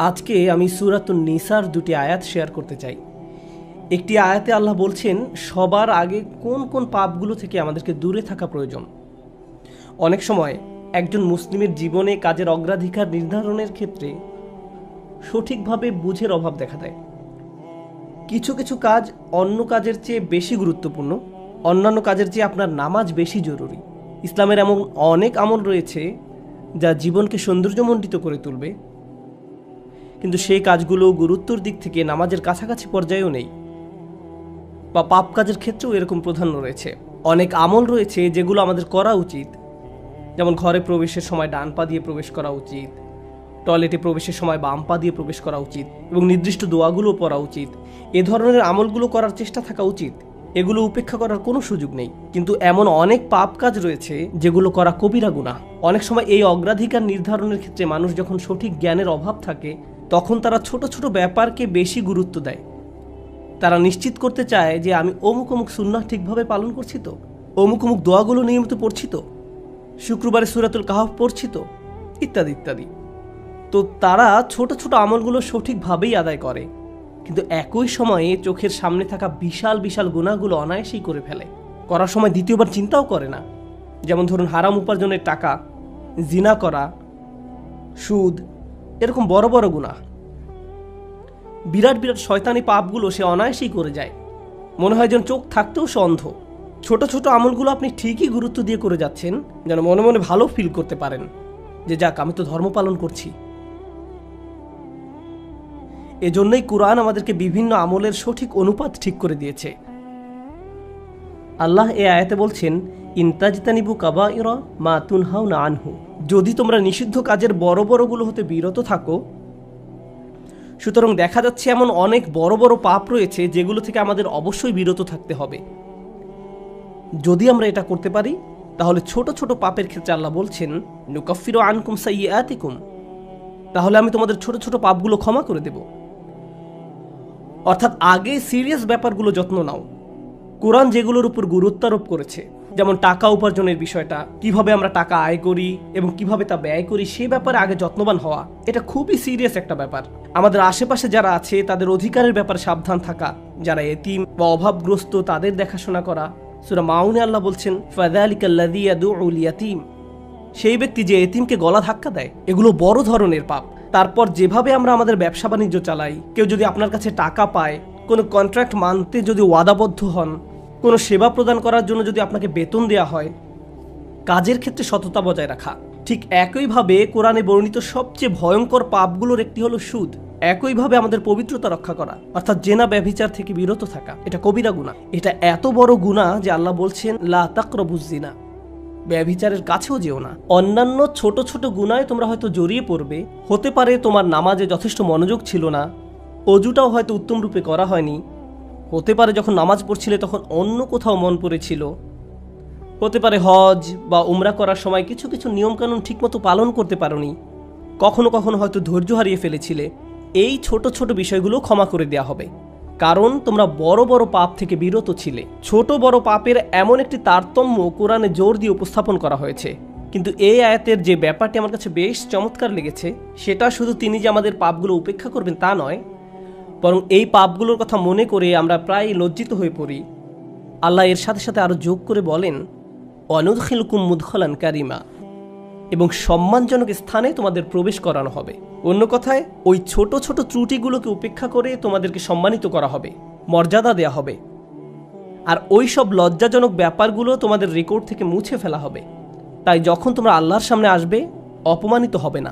আজকে আমি সূরাতুন নিসার দুটি আয়াত শেয়ার করতে চাই। একটি আয়াতে আল্লাহ বলছেন সবার আগে কোন কোন পাপগুলো থেকে আমাদেরকে দূরে থাকা প্রয়োজন। অনেক সময় একজন মুসলিমের জীবনে কাজের অগ্রাধিকার নির্ধারণের ক্ষেত্রে সঠিকভাবে বুঝের অভাব দেখা দেয়। কিছু কিছু কাজ অন্য কাজের চেয়ে বেশি গুরুত্বপূর্ণ, অন্যান্য কাজের চেয়ে আপনার নামাজ বেশি জরুরি। ইসলামের এমন অনেক আমল রয়েছে যা জীবনকে সৌন্দর্যমণ্ডিত করে তুলবে, কিন্তু সেই কাজগুলো গুরুত্বর দিক থেকে নামাজের কাছাকাছি পর্যায়েও নেই, বা পাপ কাজের ক্ষেত্রেও এরকম প্রাধান্য রয়েছে। অনেক আমল রয়েছে যেগুলো আমাদের করা উচিত, যেমন ঘরে প্রবেশের সময় ডান পা দিয়ে প্রবেশ করা উচিত, টয়লেটে প্রবেশের সময় বাম পা দিয়ে প্রবেশ করা উচিত, এবং নির্দিষ্ট দোয়াগুলো পড়া উচিত। এ ধরনের আমলগুলো করার চেষ্টা থাকা উচিত, এগুলো উপেক্ষা করার কোনো সুযোগ নেই। কিন্তু এমন অনেক পাপ কাজ রয়েছে যেগুলো করা কবিরা গুনাহ। অনেক সময় এই অগ্রাধিকার নির্ধারণের ক্ষেত্রে মানুষ যখন সঠিক জ্ঞানের অভাব থাকে তখন তারা ছোট ছোট ব্যাপারকে বেশি গুরুত্ব দেয়। তারা নিশ্চিত করতে চায় যে আমি অমুক অমুক সুন্নাহ ঠিকভাবে পালন করছি তো, অমুক অমুক দোয়াগুলো নিয়মিত পড়ছি তো, শুক্রবারে সূরাতুল কাহফ পড়ছি তো, ইত্যাদি ইত্যাদি। তো তারা ছোট ছোট আমলগুলো সঠিকভাবেই আদায় করে, কিন্তু একই সময়ে চোখের সামনে থাকা বিশাল বিশাল গুনাহগুলো অনায়াসেই করে ফেলে। করার সময় দ্বিতীয়বার চিন্তাও করে না। যেমন ধরুন হারাম উপার্জনের টাকা, জিনা করা, সুদ, এরকম বড় বড় গুনাহ, বিরাট বিরাট শয়তানি পাপগুলো সে অনায়াসেই করে যায়। মনে হয় যেন চোখ থাকতেও সে অন্ধ। ছোট ছোট আমলগুলো আপনি ঠিকই গুরুত্ব দিয়ে করে যাচ্ছেন, যেন মনে মনে ভালো ফিল করতে পারেন যে যাক আমি তো ধর্ম পালন করছি। এজন্যই কুরআন আমাদেরকে বিভিন্ন আমলের সঠিক অনুপাত ঠিক করে দিয়েছে। আল্লাহ এ আয়াতে বলছেন, ইনতাজতানিবু কাবাইরা মা তুনহাউনা আনহু, যদি তোমরা নিষিদ্ধ কাজের বড় বড়গুলো হতে বিরত থাকো। সুতরাং দেখা যাচ্ছে এমন অনেক বড় বড় পাপ রয়েছে যেগুলো থেকে আমাদের অবশ্যই বিরত থাকতে হবে। যদি আমরা এটা করতে পারি তাহলে ছোট ছোট পাপের ক্ষেত্রে আল্লাহ বলছেন নুকাফিরু আনকুম সাইয়্যাতিকুম, তাহলে আমি তোমাদের ছোট ছোট পাপগুলো ক্ষমা করে দেব। অর্থাৎ আগে সিরিয়াস ব্যাপারগুলো যত্ন নাও। কোরআন যেগুলোর উপর গুরুত্ব আরোপ করেছে, যেমন টাকা উপার্জনের বিষয়টা, কিভাবে আমরা টাকা আয় করি এবং কিভাবে তা ব্যয় করি, সে ব্যাপারে আগে যত্নবান হওয়া, এটা খুবই সিরিয়াস একটা ব্যাপার। আমাদের আশেপাশে যারা আছে তাদের অধিকারের ব্যাপারে সাবধান থাকা, যারা এতিম বা অভাবগ্রস্ত তাদের দেখাশোনা করা। সূরা মাউনে আল্লাহ বলছেন ফাযালিকাল্লাযী ইয়াদউল ইয়াতীম, সেই ব্যক্তি যে এতিমকে গলা ধাক্কা দেয়। এগুলো বড় ধরনের পাপ। তারপর যেভাবে আমরা আমাদের ব্যবসা বাণিজ্য চালাই, কেউ যদি আপনার কাছে টাকা পায়, কোনো কন্ট্রাক্ট মানতে যদি ওয়াদাবদ্ধ হন, কোনো সেবা প্রদান করার জন্য যদি আপনাকে বেতন দেওয়া হয়, কাজের ক্ষেত্রে সততা বজায় রাখা। ঠিক একইভাবে কোরআনে বর্ণিত সবচেয়ে ভয়ঙ্কর পাপগুলোর একটি হলো সুদ। একইভাবে আমাদের পবিত্রতা রক্ষা করা, অর্থাৎ জেনা ব্যভিচার থেকে বিরত থাকা, এটা কবিরা গুনাহ। এটা এত বড় গুনাহ যে আল্লাহ বলছেন লা তাকরাবুজ জিনা, ব্যভিচারের কাছেও যেও না। অন্যান্য ছোট ছোট গুনাহে তোমরা হয়তো জড়িয়ে পড়বে। হতে পারে তোমার নামাজে যথেষ্ট মনোযোগ ছিল না, অজুটাও হয়তো উত্তম রূপে করা হয়নি। হতে পারে যখন নামাজ পড়ছিলে তখন অন্য কোথাও মন পড়েছিল। হতে পারে হজ বা উমরা করার সময় কিছু কিছু নিয়মকানুন ঠিকমতো পালন করতে পারোনি। কখনো কখনো হয়তো ধৈর্য হারিয়ে ফেলেছিলে। এই ছোট ছোট বিষয়গুলো ক্ষমা করে দেওয়া হবে, কারণ তোমরা বড় বড় পাপ থেকে বিরত ছিলে। ছোট বড় পাপের এমন একটি তারতম্য কোরআনে জোর দিয়ে উপস্থাপন করা হয়েছে। কিন্তু এই আয়াতের যে ব্যাপারটি আমার কাছে বেশ চমৎকার লেগেছে, সেটা শুধু তিনি যে আমাদের পাপগুলো উপেক্ষা করবেন তা নয়, বরং এই পাপগুলোর কথা মনে করে আমরা প্রায় লজ্জিত হয়ে পড়ি। আল্লাহ এর সাথে সাথে আরো যোগ করে বলেন ওয়ানুদখিলুকুম মুদখালান কারিমা, এবং সম্মানজনক স্থানে তোমাদের প্রবেশ করানো হবে। অন্য কথায় ওই ছোট ছোট ত্রুটিগুলোকে উপেক্ষা করে তোমাদেরকে সম্মানিত করা হবে, মর্যাদা দেয়া হবে। আর ওই সব লজ্জাজনক ব্যাপারগুলো তোমাদের রেকর্ড থেকে মুছে ফেলা হবে। তাই যখন তোমরা আল্লাহর সামনে আসবে অপমানিত হবে না,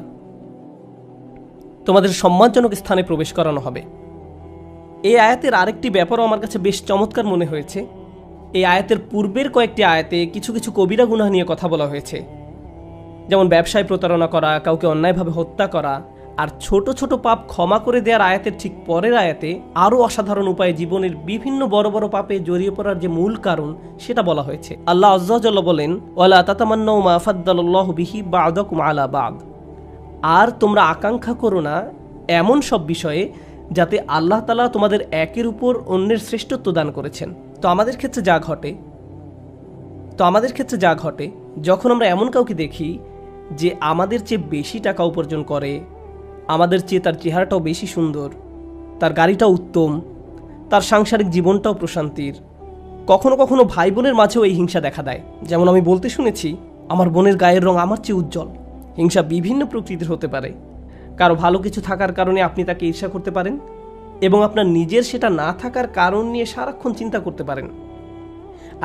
তোমাদের সম্মানজনক স্থানে প্রবেশ করানো হবে। এই আয়াতের আরেকটি ব্যাপারও আমার কাছে বেশ চমৎকার মনে হয়েছে। এই আয়াতের পূর্বের কয়েকটি আয়াতে কিছু কিছু কবিরা গুনাহ নিয়ে কথা বলা হয়েছে, যেমন ব্যবসায় প্রতারণা করা, কাউকে অন্যায়ভাবে হত্যা করা। আর ছোট ছোট পাপ ক্ষমা করে দেওয়ার আয়াতের ঠিক পরের আয়াতে আরও অসাধারণ উপায়ে জীবনের বিভিন্ন বড় বড় পাপে জড়িয়ে পড়ার যে মূল কারণ সেটা বলা হয়েছে। আল্লাহ আযজা ওয়া জাল্লা বলেন ওয়ালা তাতামান্নাউ মা ফাদ্দালাল্লাহু বিহি বা'দাকুম আলা বা'দ, আর তোমরা আকাঙ্ক্ষা করো না এমন সব বিষয়ে যাতে আল্লাহ তাআলা তোমাদের একের উপর অন্যের শ্রেষ্ঠত্ব দান করেছেন। তো আমাদের ক্ষেত্রে যা ঘটে যখন আমরা এমন কাউকে দেখি যে আমাদের চেয়ে বেশি টাকা উপার্জন করে, আমাদের চেয়ে তার চেহারাটাও বেশি সুন্দর, তার গাড়িটাও উত্তম, তার সাংসারিক জীবনটাও প্রশান্তির। কখনো কখনো ভাই বোনের মাঝেও এই হিংসা দেখা দেয়। যেমন আমি বলতে শুনেছি, আমার বোনের গায়ের রং আমার চেয়ে উজ্জ্বল। হিংসা বিভিন্ন প্রকৃতির হতে পারে। কারো ভালো কিছু থাকার কারণে আপনি তাকে ঈর্ষা করতে পারেন, এবং আপনার নিজের সেটা না থাকার কারণ নিয়ে সারাক্ষণ চিন্তা করতে পারেন।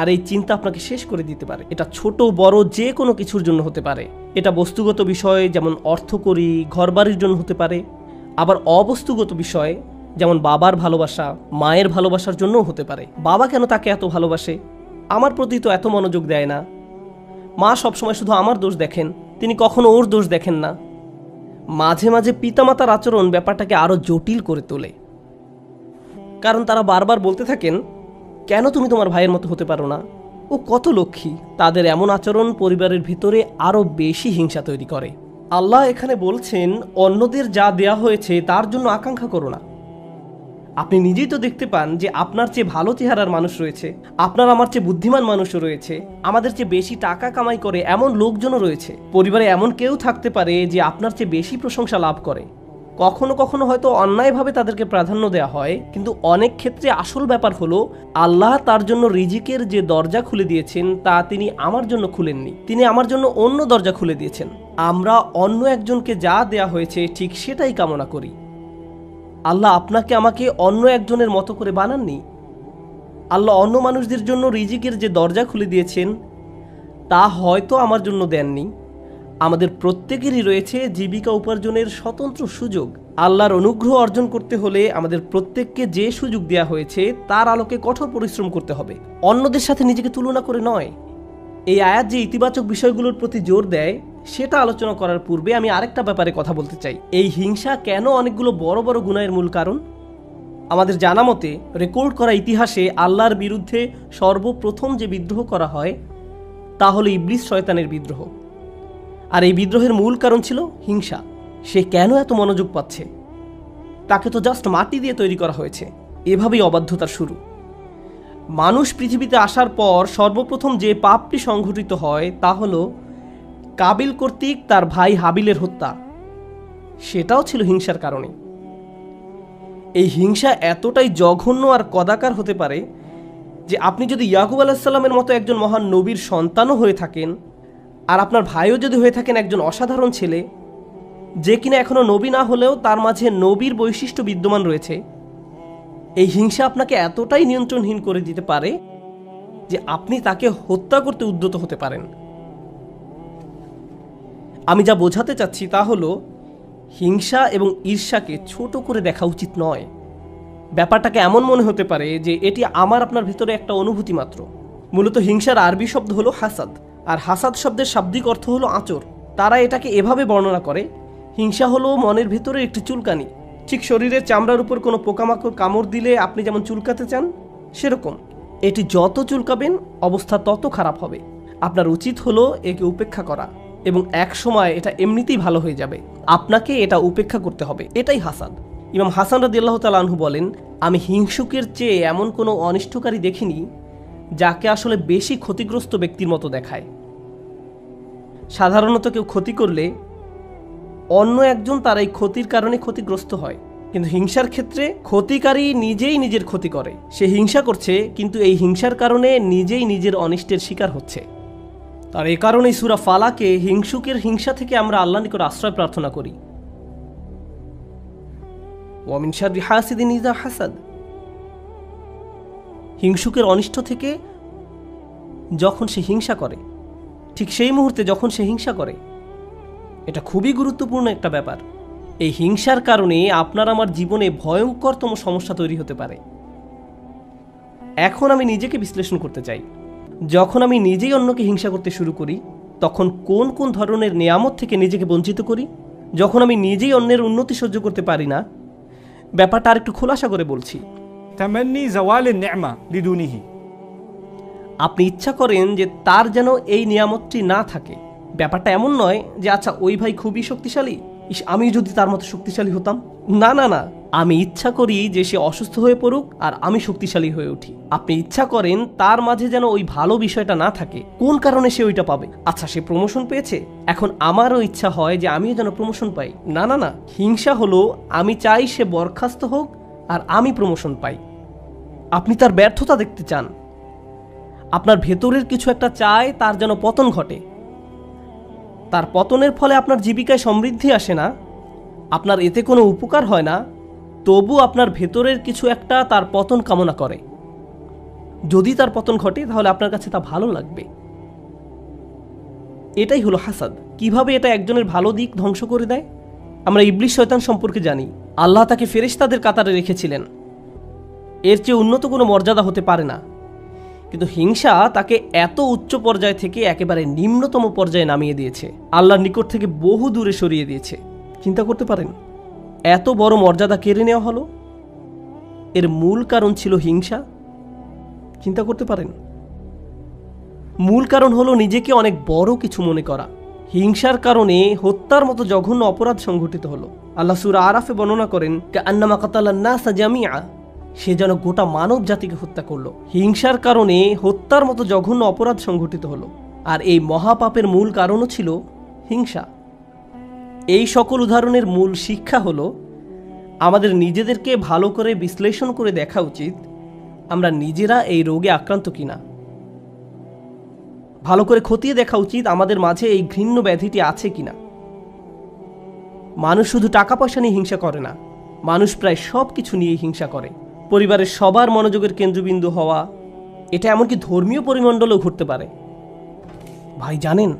আর এই চিন্তা আপনাকে শেষ করে দিতে পারে। এটা ছোট বড় যে কোনো কিছুর জন্য হতে পারে। এটা বস্তুগত বিষয়, যেমন অর্থকড়ি, ঘরবাড়ির জন্য হতে পারে। আবার অবস্তুগত বিষয়, যেমন বাবার ভালোবাসা, মায়ের ভালোবাসার জন্যও হতে পারে। বাবা কেন তাকে এত ভালোবাসে? আমার প্রতি তো এত মনোযোগ দেয় না। মা সবসময় শুধু আমার দোষ দেখেন, তিনি কখনো ওর দোষ দেখেন না। মাঝে মাঝে পিতামাতার আচরণ ব্যাপারটাকে আরও জটিল করে তোলে, কারণ তারা বারবার বলতে থাকেন, কেন তুমি তোমার ভাইয়ের মতো হতে পারো না? ও কত লক্ষ্মী। তাদের এমন আচরণ পরিবারের ভিতরে আরও বেশি হিংসা তৈরি করে। আল্লাহ এখানে বলছেন, অন্যদের যা দেয়া হয়েছে তার জন্য আকাঙ্ক্ষা করো না। আপনি নিজেই তো দেখতে পান যে আপনার চেয়ে ভালো চেহারার মানুষ রয়েছে, আপনার আমার চেয়ে বুদ্ধিমান মানুষও রয়েছে, আমাদের চেয়ে বেশি টাকা কামাই করে এমন লোকজনও রয়েছে। পরিবারে এমন কেউ থাকতে পারে যে আপনার চেয়ে বেশি প্রশংসা লাভ করে। কখনো কখনো হয়তো অন্যায়ভাবে তাদেরকে প্রাধান্য দেওয়া হয়, কিন্তু অনেক ক্ষেত্রে আসল ব্যাপার হলো, আল্লাহ তার জন্য রিজিকের যে দরজা খুলে দিয়েছেন তা তিনি আমার জন্য খুলেননি, তিনি আমার জন্য অন্য দরজা খুলে দিয়েছেন। আমরা অন্য একজনকে যা দেয়া হয়েছে ঠিক সেটাই কামনা করি। আল্লাহ আপনাকে আমাকে অন্য একজনের মতো করে বানাননি। আল্লাহ অন্য মানুষদের জন্য রিজিকের যে দরজা খুলে দিয়েছেন তা হয়তো আমার জন্য দেননি। আমাদের প্রত্যেকেরই রয়েছে জীবিকা উপার্জনের স্বতন্ত্র সুযোগ। আল্লাহর অনুগ্রহ অর্জন করতে হলে আমাদের প্রত্যেককে যে সুযোগ দেওয়া হয়েছে তার আলোকে কঠোর পরিশ্রম করতে হবে, অন্যদের সাথে নিজেকে তুলনা করে নয়। এই আয়াত যে ইতিবাচক বিষয়গুলোর প্রতি জোর দেয় সেটা আলোচনা করার পূর্বে আমি আরেকটা ব্যাপারে কথা বলতে চাই। এই হিংসা কেন অনেকগুলো বড় বড় গুনাহের মূল কারণ? আমাদের জানা মতে রেকর্ড করা ইতিহাসে আল্লাহর বিরুদ্ধে সর্বপ্রথম যে বিদ্রোহ করা হয় তা হলো ইবলিস শয়তানের বিদ্রোহ। আর এই বিদ্রোহের মূল কারণ ছিল হিংসা। সে কেন এত মনোযোগ পাচ্ছে? তাকে তো জাস্ট মাটি দিয়ে তৈরি করা হয়েছে। এভাবেই অবাধ্যতার শুরু। মানুষ পৃথিবীতে আসার পর সর্বপ্রথম যে পাপটি সংঘটিত হয় তা হলো কাবিল কর্তৃক তার ভাই হাবিলের হত্যা। সেটাও ছিল হিংসার কারণে। এই হিংসা এতটাই জঘন্য আর কদাকার হতে পারে যে আপনি যদি ইয়াকুব আলাইহিস সালামের মতো একজন মহান নবীর সন্তানও হয়ে থাকেন, আর আপনার ভাইও যদি হয়ে থাকেন একজন অসাধারণ ছেলে যে কিনা এখনো নবী না হলেও তার মাঝে নবীর বৈশিষ্ট্য বিদ্যমান রয়েছে, এই হিংসা আপনাকে এতটাই নিয়ন্ত্রণহীন করে দিতে পারে যে আপনি তাকে হত্যা করতে উদ্যত হতে পারেন। আমি যা বোঝাতে চাচ্ছি তা হলো, হিংসা এবং ঈর্ষাকে ছোট করে দেখা উচিত নয়। ব্যাপারটাকে এমন মনে হতে পারে যে এটি আমার আপনার ভিতরে একটা অনুভূতি মাত্র। মূলত হিংসার আরবি শব্দ হলো হাসাদ, আর হাসাদ শব্দের শাব্দিক অর্থ হলো আঁচড়। তারা এটাকে এভাবে বর্ণনা করে, হিংসা হলো মনের ভিতরে একটি চুলকানি। ঠিক শরীরের চামড়ার উপর কোনো পোকামাকড় কামড় দিলে আপনি যেমন চুলকাতে চান, সেরকম এটি যত চুলকাবেন অবস্থা তত খারাপ হবে। আপনার উচিত হলো একে উপেক্ষা করা, এবং এক সময় এটা এমনিতেই ভালো হয়ে যাবে। আপনাকে এটা উপেক্ষা করতে হবে, এটাই হাসাদ। ইমাম হাসান রাদিয়াল্লাহু তাআলা আনহু বলেন, আমি হিংসুকের চেয়ে এমন কোনো অনিষ্টকারী দেখিনি যাকে আসলে বেশি ক্ষতিগ্রস্ত ব্যক্তির মতো দেখায়। সাধারণত কেউ ক্ষতি করলে অন্য একজন তার এই ক্ষতির কারণে ক্ষতিগ্রস্ত হয়, কিন্তু হিংসার ক্ষেত্রে ক্ষতিকারী নিজেই নিজের ক্ষতি করে। সে হিংসা করছে, কিন্তু এই হিংসার কারণে নিজেই নিজের অনিষ্টের শিকার হচ্ছে। আর এ কারণেই সূরা ফালাকে হিংসুকের হিংসা থেকে আমরা আল্লাহর নিকট আশ্রয় প্রার্থনা করি। ওয়া মিন শাররি হাসিদিন ইযা হাসাদ। হিংসুকের অনিষ্ট থেকে যখন সে হিংসা করে, ঠিক সেই মুহূর্তে যখন সে হিংসা করে, এটা খুবই গুরুত্বপূর্ণ একটা ব্যাপার। এই হিংসার কারণে আপনার আমার জীবনে ভয়ঙ্করতম সমস্যা তৈরি হতে পারে। এখন আমি নিজেকে বিশ্লেষণ করতে চাই। যখন আমি নিজেই অন্যকে হিংসা করতে শুরু করি, তখন কোন কোন ধরনের নিয়ামত থেকে নিজেকে বঞ্চিত করি? যখন আমি নিজেই অন্যের উন্নতি সহ্য করতে পারি না, ব্যাপারটা আর একটু খোলাসা করে বলছি। তামান্নি জাওয়ালিন নি'মা লিদুনিহি। আপনি ইচ্ছা করেন যে তার যেন এই নিয়ামতটি না থাকে। ব্যাপারটা এমন নয় যে আচ্ছা ওই ভাই খুবই শক্তিশালী, আমি যদি তার মতো শক্তিশালী হতাম। না না না, আমি ইচ্ছা করি যে সে অসুস্থ হয়ে পড়ুক আর আমি শক্তিশালী হয়ে উঠি। আপনি ইচ্ছা করেন তার মাঝে যেন ওই ভালো বিষয়টা না থাকে। কোন কারণে সে ওইটা পাবে? আচ্ছা, সে প্রমোশন পেয়েছে, এখন আমারও ইচ্ছা হয় যে আমিও যেন প্রমোশন পাই। না না না, হিংসা হলো আমি চাই সে বরখাস্ত হোক আর আমি প্রমোশন পাই। আপনি তার ব্যর্থতা দেখতে চান, আপনার ভেতরের কিছু একটা চায় তার যেন পতন ঘটে। তার পতনের ফলে আপনার জীবিকায় সমৃদ্ধি আসে না, আপনার এতে কোনো উপকার হয় না, তবু আপনার ভেতরের কিছু একটা তার পতন কামনা করে। যদি তার পতন ঘটে তাহলে আপনার কাছে তা ভালো লাগবে। এটাই হলো হাসাদ। কিভাবে এটা একজনের ভালো দিক ধ্বংস করে দেয়? আমরা ইবলিস শয়তান সম্পর্কে জানি। আল্লাহ তাকে ফেরেশতাদের কাতারে রেখেছিলেন, এর চেয়ে উন্নত কোনো মর্যাদা হতে পারে না। কিন্তু হিংসা তাকে এত উচ্চ পর্যায় থেকে একেবারে নিম্নতম পর্যায়ে নামিয়ে দিয়েছে, আল্লাহর নিকট থেকে বহু দূরে সরিয়ে দিয়েছে। চিন্তা করতে পারেন, এত বড় মর্যাদা কেড়ে নেওয়া হলো, এর মূল কারণ ছিল হিংসা। চিন্তা করতে পারেন, মূল কারণ হলো নিজেকে অনেক বড় কিছু মনে করা। হিংসার কারণে হত্যার মতো জঘন্য অপরাধ সংঘটিত হলো। আল্লাহ সূরা আরাফে বর্ণনা করেন, কাআন্নামা কাতালান নাসা জামিআ, সে যেন গোটা মানব জাতিকে হত্যা করলো। হিংসার কারণে হত্যার মতো জঘন্য অপরাধ সংঘটিত হলো, আর এই মহাপাপের মূল কারণও ছিল হিংসা। এই সকল উদাহরণের মূল শিক্ষা হলো আমাদের নিজেদেরকে ভালো করে বিশ্লেষণ করে দেখা উচিত আমরা নিজেরা এই রোগে আক্রান্ত কিনা। ভালো করে খতিয়ে দেখা উচিত আমাদের মাঝে এই ঘৃণ্য ব্যাধিটি আছে কিনা। মানুষ শুধু টাকা পয়সা নিয়ে হিংসা করে না, মানুষ প্রায় সব কিছু নিয়ে হিংসা করে। পরিবারের সবার মনোযোগের কেন্দ্রবিন্দু হওয়া, এটা এমনকি ধর্মীয় পরিমণ্ডলেও ঘটতে পারে। ভাই জানেন,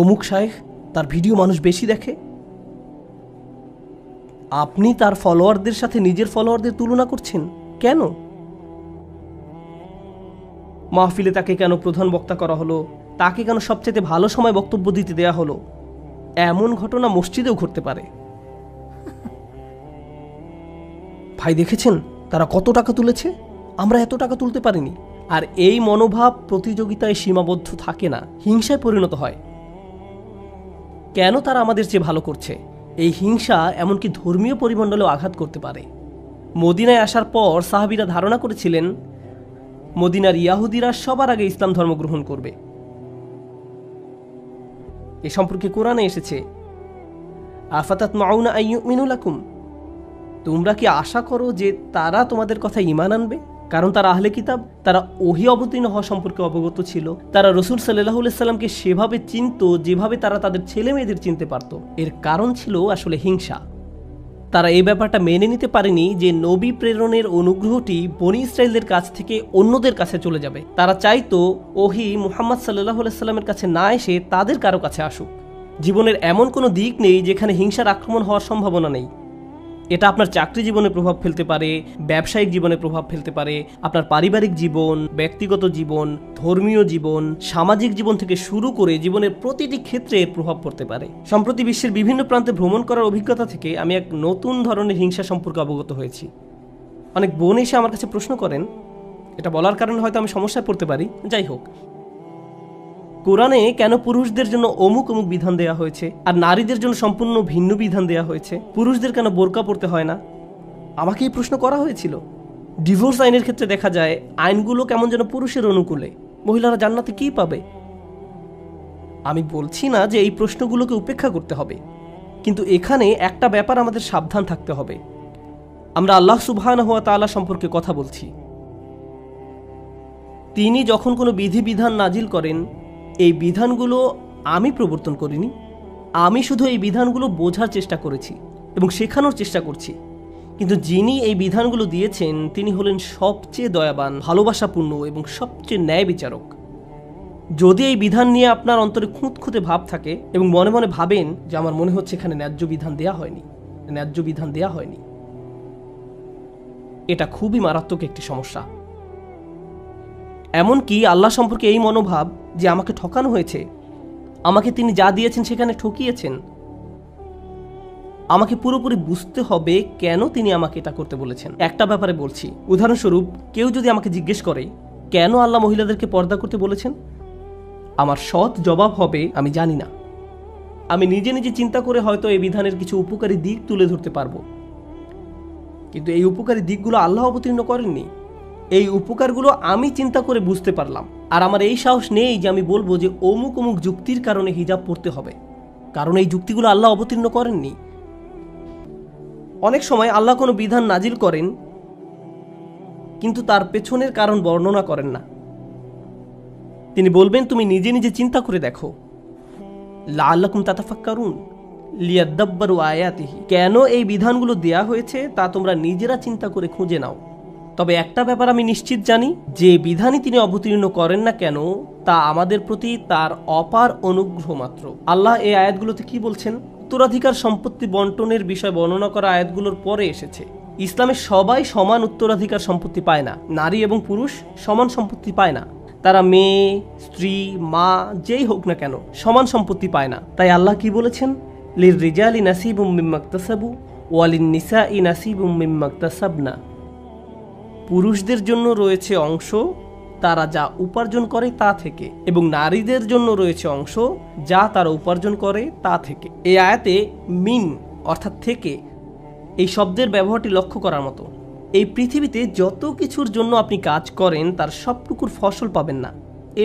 অমুক শায়েখ, তার ভিডিও মানুষ বেশি দেখে। আপনি তার ফলোয়ারদের সাথে নিজের ফলোয়ারদের তুলনা করছেন কেন? মাহফিলে তাকে কেন প্রধান বক্তা করা হলো, তাকে কেন সবচেয়ে ভালো সময় বক্তব্য দিতে দেয়া হলো? এমন ঘটনা মসজিদেও ঘটতে পারে। ভাই দেখেছেন তারা কত টাকা তুলেছে, আমরা এত টাকা তুলতে পারিনি। আর এই মনোভাব প্রতিযোগিতায় সীমাবদ্ধ থাকে না, হিংসায় পরিণত হয়। কেন তারা আমাদের চেয়ে ভালো করছে? এই হিংসা এমনকি ধর্মীয় পরিমণ্ডলেও আঘাত করতে পারে। মদিনায় আসার পর সাহাবীরা ধারণা করেছিলেন মদিনার ইয়াহুদিরা সবার আগে ইসলাম ধর্ম গ্রহণ করবে। এ সম্পর্কে কোরআনে এসেছে, আফাতাতমাউনা আইয়ুমিনু লাকুম, তোমরা কি আশা করো যে তারা তোমাদের কথা ঈমান আনবে? কারণ তারা আহলে কিতাব, তারা ওহী অবতীর্ণ হওয়া সম্পর্কে অবগত ছিল। তারা রাসূল সাল্লাল্লাহু আলাইহি সাল্লামকে সেভাবে চিনত যেভাবে তারা তাদের ছেলে মেয়েদের চিনতে পারত। এর কারণ ছিল আসলে হিংসা। তারা এই ব্যাপারটা মেনে নিতে পারেনি যে নবী প্রেরণের অনুগ্রহটি বনী ইসরায়েলদের কাছ থেকে অন্যদের কাছে চলে যাবে। তারা চাইতো ওহী মুহাম্মদ সাল্লাল্লাহু আলাইহি সাল্লামের কাছে না এসে তাদের কারো কাছে আসুক। জীবনের এমন কোনো দিক নেই যেখানে হিংসার আক্রমণ হওয়ার সম্ভাবনা নেই। এটা আপনার চাকরি জীবনে প্রভাব ফেলতে পারে, ব্যবসায়িক জীবনে প্রভাব ফেলতে পারে, আপনার পারিবারিক জীবন, ব্যক্তিগত জীবন, ধর্মীয় জীবন, সামাজিক জীবন থেকে শুরু করে জীবনের প্রতিটি ক্ষেত্রে এর প্রভাব পড়তে পারে। সম্প্রতি বিশ্বের বিভিন্ন প্রান্তে ভ্রমণ করার অভিজ্ঞতা থেকে আমি এক নতুন ধরনের হিংসা সম্পর্কে অবগত হয়েছি। অনেক বোন এসে আমার কাছে প্রশ্ন করেন, এটা বলার কারণে হয়তো আমি সমস্যায় পড়তে পারি, যাই হোক, কোরআনে কেন পুরুষদের জন্য অমুক অমুক বিধান দেওয়া হয়েছে আর নারীদের জন্য সম্পূর্ণ ভিন্ন বিধান দেওয়া হয়েছে? পুরুষদের কেন বোরকা পরতে হয় না? আমাকে এই প্রশ্ন করা হয়েছিল। ডিভোর্স আইনের ক্ষেত্রে দেখা যায় আইনগুলো কেমন যেন পুরুষের অনুকূলে, মহিলারা জান্নাতে কি পাবে? আমি বলছি না যে এই প্রশ্নগুলোকে উপেক্ষা করতে হবে, কিন্তু এখানে একটা ব্যাপার আমাদের সাবধান থাকতে হবে। আমরা আল্লাহ সুবহানাহু ওয়া তাআলা সম্পর্কে কথা বলছি। তিনি যখন কোনো বিধিবিধান নাজিল করেন, এই বিধানগুলো আমি প্রবর্তন করিনি, আমি শুধু এই বিধানগুলো বোঝার চেষ্টা করেছি এবং শেখানোর চেষ্টা করছি। কিন্তু যিনি এই বিধানগুলো দিয়েছেন তিনি হলেন সবচেয়ে দয়াবান, ভালোবাসাপূর্ণ এবং সবচেয়ে ন্যায় বিচারক। যদি এই বিধান নিয়ে আপনার অন্তরে খুঁতখুঁতে ভাব থাকে এবং মনে মনে ভাবেন যে আমার মনে হচ্ছে এখানে ন্যায্য বিধান দেয়া হয়নি, এটা খুবই মারাত্মক একটি সমস্যা। এমনকি আল্লাহ সম্পর্কে এই মনোভাব যে আমাকে ঠকানো হয়েছে, আমাকে তিনি যা দিয়েছেন সেখানে ঠকিয়েছেন, আমাকে পুরোপুরি বুঝতে হবে কেন তিনি আমাকে এটা করতে বলেছেন। একটা ব্যাপারে বলছি, উদাহরণস্বরূপ কেউ যদি আমাকে জিজ্ঞেস করে কেন আল্লাহ মহিলাদেরকে পর্দা করতে বলেছেন, আমার সৎ জবাব হবে আমি জানি না। আমি নিজে নিজে চিন্তা করে হয়তো এই বিধানের কিছু উপকারী দিক তুলে ধরতে পারবো, কিন্তু এই উপকারী দিকগুলো আল্লাহ অবতীর্ণ করেননি। এই উপকারগুলো আমি চিন্তা করে বুঝতে পারলাম, আর আমার এই সাহস নেই যে আমি বলবো যে অমুক অমুক যুক্তির কারণে হিজাব পড়তে হবে, কারণ এই যুক্তিগুলো আল্লাহ অবতীর্ণ করেননি। অনেক সময় আল্লাহ কোনো বিধান নাজিল করেন কিন্তু তার পেছনের কারণ বর্ণনা করেন না। তিনি বলবেন তুমি নিজে নিজে চিন্তা করে দেখো, লাআল্লাকুম তাতাফাক্কারুন লিয়াদাব্বারু আয়াতিহি, কেন এই বিধানগুলো দেয়া হয়েছে তা তোমরা নিজেরা চিন্তা করে খুঁজে নাও। তবে একটা ব্যাপার আমি নিশ্চিত জানি, যে বিধানই তিনি অবতীর্ণ করেন না কেন তা আমাদের প্রতি তার অপার অনুগ্রহ মাত্র। আল্লাহ এই আয়াতগুলোতে কি বলছেন? উত্তরাধিকার সম্পত্তি বন্টনের বিষয় বর্ণনা করা আয়াতগুলোর পরে এসেছে। ইসলামে সবাই সমান উত্তরাধিকার সম্পত্তি পায় না, নারী এবং পুরুষ সমান সম্পত্তি পায় না। তারা মেয়ে, স্ত্রী, মা যেই হোক না কেন সমান সম্পত্তি পায় না। তাই আল্লাহ কি বলেছেন? লিররিজালি নাসিবুম মিম্মা ইকতাসাবু ওয়া লিন-নিসাই নাসিবুম মিম্মা ইকতাসাবনা। পুরুষদের জন্য রয়েছে অংশ তারা যা উপার্জন করে তা থেকে, এবং নারীদের জন্য রয়েছে অংশ যা তারা উপার্জন করে তা থেকে। এই আয়াতে মিন অর্থাৎ থেকে এই শব্দের ব্যবহারটি লক্ষ্য করার মতো। এই পৃথিবীতে যত কিছুর জন্য আপনি কাজ করেন তার সবটুকুর ফসল পাবেন না,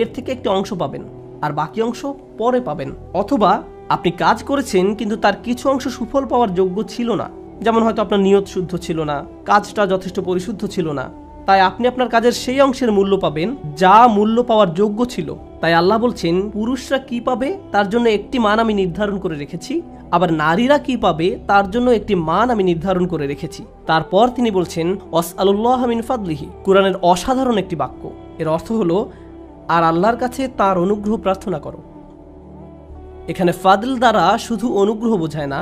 এর থেকে একটি অংশ পাবেন আর বাকি অংশ পরে পাবেন। অথবা আপনি কাজ করেছেন কিন্তু তার কিছু অংশ সুফল পাওয়ার যোগ্য ছিল না, যেমন হয়তো আপনার নিয়ত শুদ্ধ ছিল না, কাজটা যথেষ্ট পরিশুদ্ধ ছিল না, তাই আপনি আপনার কাজের সেই অংশের মূল্য পাবেন যা মূল্য পাওয়ার যোগ্য ছিল। তাই আল্লাহ বলছেন পুরুষরা কি পাবে তার জন্য একটি মান আমি নির্ধারণ করে রেখেছি, আবার নারীরা কি পাবে তার জন্য একটি মান আমি নির্ধারণ করে রেখেছি। তারপর তিনি বলছেন ওয়াসআলুল্লাহ মিন ফাদলিহি, কুরআনের অসাধারণ একটি বাক্য। এর অর্থ হলো আর আল্লাহর কাছে তার অনুগ্রহ প্রার্থনা করো। এখানে ফাদল দ্বারা শুধু অনুগ্রহ বোঝায় না।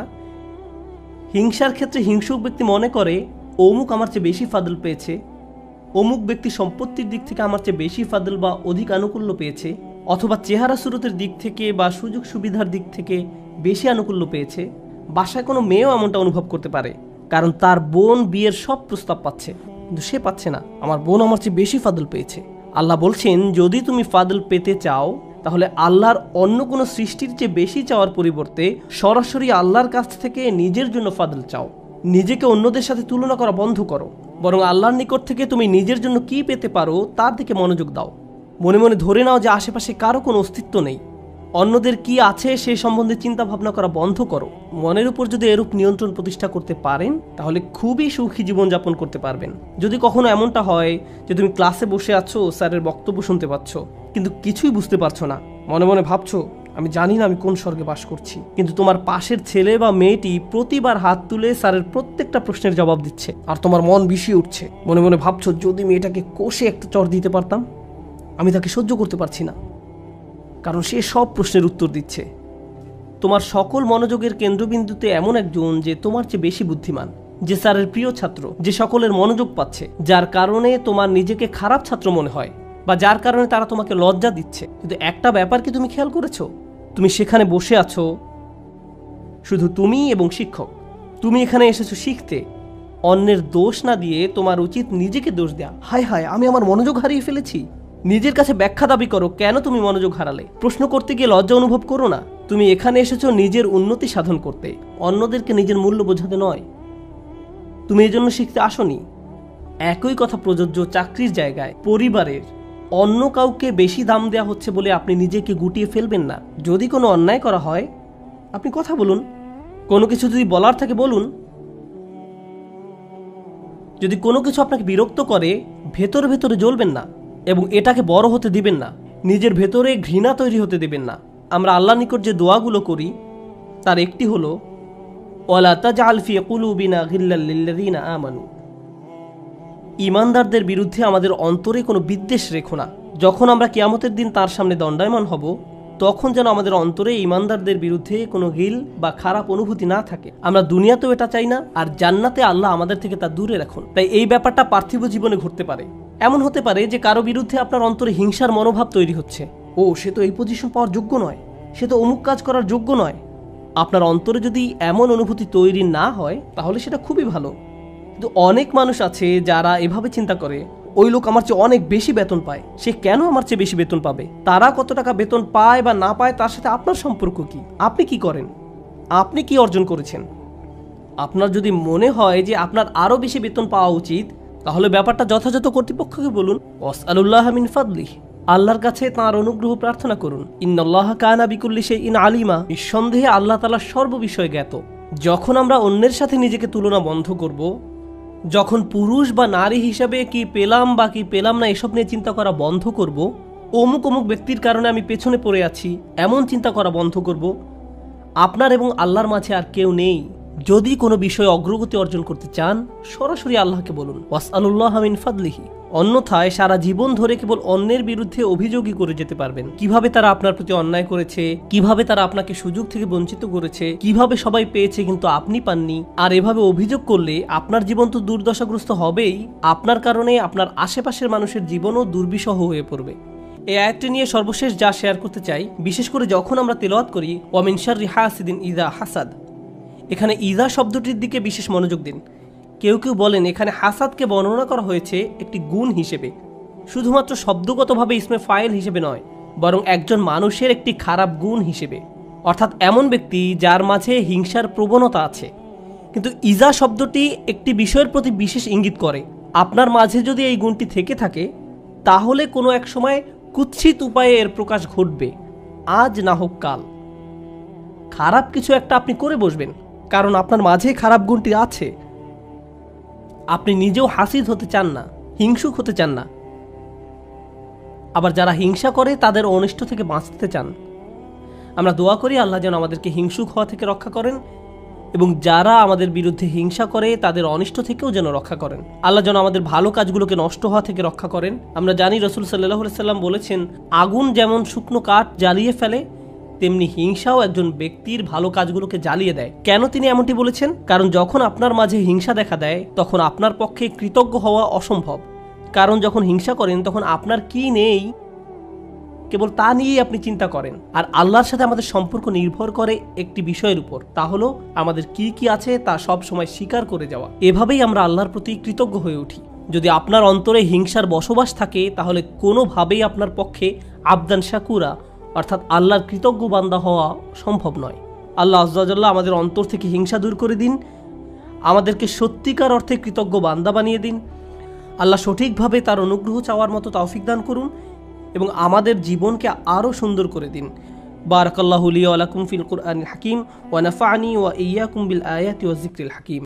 হিংসার ক্ষেত্রে হিংসুক ব্যক্তি মনে করে অমুক আমার চেয়ে বেশি ফাদল পেয়েছে, অমুক ব্যক্তি সম্পত্তির দিক থেকে আমার চেয়ে বেশি ফাদল বা অধিক আনুকূল্য পেয়েছে, অথবা চেহারা সুরতের দিক থেকে বা সুযোগ সুবিধার দিক থেকে বেশি আনুকূল্য পেয়েছে। বাসায় কোনো মেয়েও এমনটা অনুভব করতে পারে, কারণ তার বোন বিয়ের সব প্রস্তাব পাচ্ছে কিন্তু সে পাচ্ছে না, আমার বোন আমার চেয়ে বেশি ফাদল পেয়েছে। আল্লাহ বলছেন যদি তুমি ফাদল পেতে চাও তাহলে আল্লাহর অন্য কোনো সৃষ্টির চেয়ে বেশি চাওয়ার পরিবর্তে সরাসরি আল্লাহর কাছ থেকে নিজের জন্য ফাদল চাও। নিজেকে অন্যদের সাথে তুলনা করা বন্ধ করো, বরং আল্লাহর নিকট থেকে তুমি নিজের জন্য কি পেতে পারো তার দিকে মনোযোগ দাও। মনে মনে ধরে নাও যে আশেপাশে কারো কোনো অস্তিত্ব নেই, অন্যদের কি আছে সে সম্বন্ধে চিন্তা ভাবনা করা বন্ধ করো। মনের উপর যদি এরূপ নিয়ন্ত্রণ প্রতিষ্ঠা করতে পারেন তাহলে খুবই সুখী জীবনযাপন করতে পারবেন। যদি কখনো এমনটা হয় যে তুমি ক্লাসে বসে আছো, স্যারের বক্তব্য শুনতে পাচ্ছ কিন্তু কিছুই বুঝতে পারছো না, মনে মনে ভাবছো আমি জানি না আমি কোন স্বর্গে বাস করছি, কিন্তু তোমার পাশের ছেলে বা মেয়েটি প্রতিবার হাত তুলে স্যারের প্রত্যেকটা প্রশ্নের জবাব দিচ্ছে আর তোমার মন বিষিয়ে উঠছে। মনে মনে ভাবছো যদি মেয়েটাকে কষে একটা চড় দিতে পারতাম, আমি তাকে সহ্য করতে পারছি না, কারণ সে সব প্রশ্নের উত্তর দিচ্ছে। তোমার সকল মনোযোগের কেন্দ্রবিন্দুতে এমন একজন যে তোমার চেয়ে বেশি বুদ্ধিমান, যে স্যারের প্রিয় ছাত্র, যে সকলের মনোযোগ পাচ্ছে, যার কারণে তোমার নিজেকে খারাপ ছাত্র মনে হয় বা যার কারণে তারা তোমাকে লজ্জা দিচ্ছে। কিন্তু একটা ব্যাপার কি তুমি খেয়াল করেছো? তুমি সেখানে বসে আছো শুধু তুমি এবং শিক্ষক। তুমি এখানে এসেছো শিখতে, অন্যের দোষ না দিয়ে তোমার উচিত নিজেকে দোষ দেয়া। হায় হায় আমি আমার মনোযোগ হারিয়ে ফেলেছি। নিজের কাছে ব্যাখ্যা দাবি করো কেন তুমি মনোযোগ হারালে। প্রশ্ন করতে গিয়ে লজ্জা অনুভব করো না। তুমি এখানে এসেছো নিজের উন্নতি সাধন করতে, অন্যদেরকে নিজের মূল্য বোঝাতে নয়। তুমি এজন্য শিখতে আসোনি। একই কথা প্রযোজ্য চাকরির জায়গায়, পরিবারের। অন্য কাউকে বেশি দাম দেওয়া হচ্ছে বলে আপনি নিজেকে গুটিয়ে ফেলবেন না। যদি কোনো অন্যায় করা হয় আপনি কথা বলুন, কোনো কিছু যদি বলার থাকে বলুন। যদি কোনো কিছু আপনাকে বিরক্ত করে ভেতরে ভেতরে জ্বলবেন না এবং এটাকে বড় হতে দিবেন না, নিজের ভেতরে ঘৃণা তৈরি হতে দিবেন না। আমরা আল্লাহর নিকট যে দোয়াগুলো করি তার একটি হলো ওয়ালা তাজআল ফি কুলুবিনা গিল্লাল লিল্লাযিনা আমানু। ঈমানদারদের বিরুদ্ধে আমাদের অন্তরে কোনো বিদ্বেষ রেখো না। যখন আমরা কিয়ামতের দিন তার সামনে দণ্ডায়মান হব তখন যেন আমাদের অন্তরে ঈমানদারদের বিরুদ্ধে কোনো গিল বা খারাপ অনুভূতি না থাকে। আমরা দুনিয়াতেও এটা চাই না, আর জান্নাতে আল্লাহ আমাদের থেকে তা দূরে রাখুন। তাই এই ব্যাপারটা পার্থিব জীবনে ঘটতে পারে। এমন হতে পারে যে কারো বিরুদ্ধে আপনার অন্তরে হিংসার মনোভাব তৈরি হচ্ছে, ও সে তো এই পজিশন পাওয়ার যোগ্য নয়, সে তো অমুক কাজ করার যোগ্য নয়। আপনার অন্তরে যদি এমন অনুভূতি তৈরি না হয় তাহলে সেটা খুবই ভালো। কিন্তু অনেক মানুষ আছে যারা এভাবে চিন্তা করে, ওই লোক আমার চেয়ে অনেক বেশি বেতন পায়, সে কেন আমার চেয়ে বেশি বেতন পাবে? তারা কত টাকা বেতন পায় বা না পায় তার সাথে আপনার সম্পর্ক কি? আপনি কি করেন? আপনি কি অর্জন করেছেন? আপনার যদি মনে হয় যে আপনার আরও বেশি বেতন পাওয়া উচিত, তাহলে ব্যাপারটা যথাযথ কর্তৃপক্ষকে বলুন। ওয়াসআলুল্লাহ মিন ফাদলিহি, আল্লাহর কাছে তাঁর অনুগ্রহ প্রার্থনা করুন। ইন্নাল্লাহা কানা বিকুল্লি শাইইন আলিমা, নিঃসন্দেহে আল্লাহ তাআলা সর্ববিষয়ে জ্ঞাত। যখন আমরা অন্যের সাথে নিজেকে তুলনা বন্ধ করব, যখন পুরুষ বা নারী হিসাবে কি পেলাম বা কি পেলাম না এসব নিয়ে চিন্তা করা বন্ধ করব, অমুক অমুক ব্যক্তির কারণে আমি পেছনে পড়ে আছি এমন চিন্তা করা বন্ধ করব, আপনার এবং আল্লাহর মাঝে আর কেউ নেই। যদি কোনো বিষয়ে অগ্রগতি অর্জন করতে চান, সরাসরি আল্লাহকে বলুন ওয়াসআলুল্লাহ মিন ফাদলিহি। অন্যথায় সারা জীবন ধরে কেবল অন্যের বিরুদ্ধে অভিযোগই করে যেতে পারবেন। কিভাবে তারা আপনার প্রতি অন্যায় করেছে, কিভাবে তারা আপনাকে সুযোগ থেকে বঞ্চিত করেছে, কিভাবে সবাই পেয়েছে কিন্তু আপনি পাননি। আর এভাবে অভিযোগ করলে আপনার জীবন তো দুর্দশাগ্রস্ত হবেই, আপনার কারণে আপনার আশেপাশের মানুষের জীবনও দুর্বিষহ হয়ে পড়বে। এই আয়াতটি নিয়ে সর্বশেষ যা শেয়ার করতে চাই, বিশেষ করে যখন আমরা তেলাওয়াত করি ওয়া মিন শাররি হাসিদিন ইযা হাসাদ, এখানে ইযা শব্দটির দিকে বিশেষ মনোযোগ দিন। কেউ কেউ বলেন এখানে হাসাদকে বর্ণনা করা হয়েছে একটি গুণ হিসেবে, শুধুমাত্র শব্দগতভাবে ইসমে ফাইল হিসেবে নয়, বরং একজন মানুষের একটি খারাপ গুণ হিসেবে, অর্থাৎ এমন ব্যক্তি যার মাঝে হিংসার প্রবণতা আছে। কিন্তু ইজা শব্দটি একটি বিষয়ের প্রতি বিশেষ ইঙ্গিত করে। আপনার মাঝে যদি এই গুণটি থেকে থাকে, তাহলে কোনো এক সময় কুৎসিত উপায়ে এর প্রকাশ ঘটবে, আজ না হোক কাল। খারাপ কিছু একটা আপনি করে বসবেন, কারণ আপনার মাঝে খারাপ গুণটি আছে। আপনি নিজেও হাসিদ হতে চান না, হিংসুক হতে চান না। আবার যারা হিংসা করে তাদের অনিষ্ট থেকে বাঁচতে চান। আমরা দোয়া করি আল্লাহ যেন আমাদেরকে হিংসুক হওয়া থেকে রক্ষা করেন, এবং যারা আমাদের বিরুদ্ধে হিংসা করে তাদের অনিষ্ট থেকেও যেন রক্ষা করেন। আল্লাহ যেন আমাদের ভালো কাজগুলোকে নষ্ট হওয়া থেকে রক্ষা করেন। আমরা জানি রাসূল সাল্লাল্লাহু আলাইহি সাল্লাম বলেছেন, আগুন যেমন শুকনো কাঠ জ্বালিয়ে ফেলে, তেমনি হিংসাও একজন ব্যক্তির ভালো কাজগুলোকে জ্বালিয়ে দেয়। কেন তিনি এমনটি বলেছেন? কারণ যখন আপনার মাঝে হিংসা দেখা দেয়, তখন আপনার পক্ষে কৃতজ্ঞ হওয়া অসম্ভব। কারণ যখন হিংসা করেন তখন আপনার কি নেই কেবল তা নিয়েই আপনি চিন্তা করেন। আর আল্লাহর সাথে আমাদের সম্পর্ক নির্ভর করে একটি বিষয়ের উপর, তা হলো আমাদের কি কি আছে তা সব সময় স্বীকার করে যাওয়া। এভাবেই আমরা আল্লাহর প্রতি কৃতজ্ঞ হয়ে উঠি। যদি আপনার অন্তরে হিংসার বসবাস থাকে, তাহলে কোনোভাবেই আপনার পক্ষে আবদান শাকুরা অর্থাৎ আল্লাহর কৃতজ্ঞ বান্দা হওয়া সম্ভব নয়। আল্লাহ আযজা ওয়া জাল্লা আমাদের অন্তর থেকে হিংসা দূর করে দিন, আমাদেরকে সত্যিকার অর্থে কৃতজ্ঞ বান্দা বানিয়ে দিন। আল্লাহ সঠিকভাবে তার অনুগ্রহ চাওয়ার মতো তৌফিক দান করুন এবং আমাদের জীবনকে আরও সুন্দর করে দিন। বারাকাল্লাহু লি ওয়া লাকুম ফিল কুরআনিল হাকিম ওয়া নাফা'নি ওয়া ইয়্যাকুম বিল আয়াতি ওয়াজ যিকরিল হাকিম।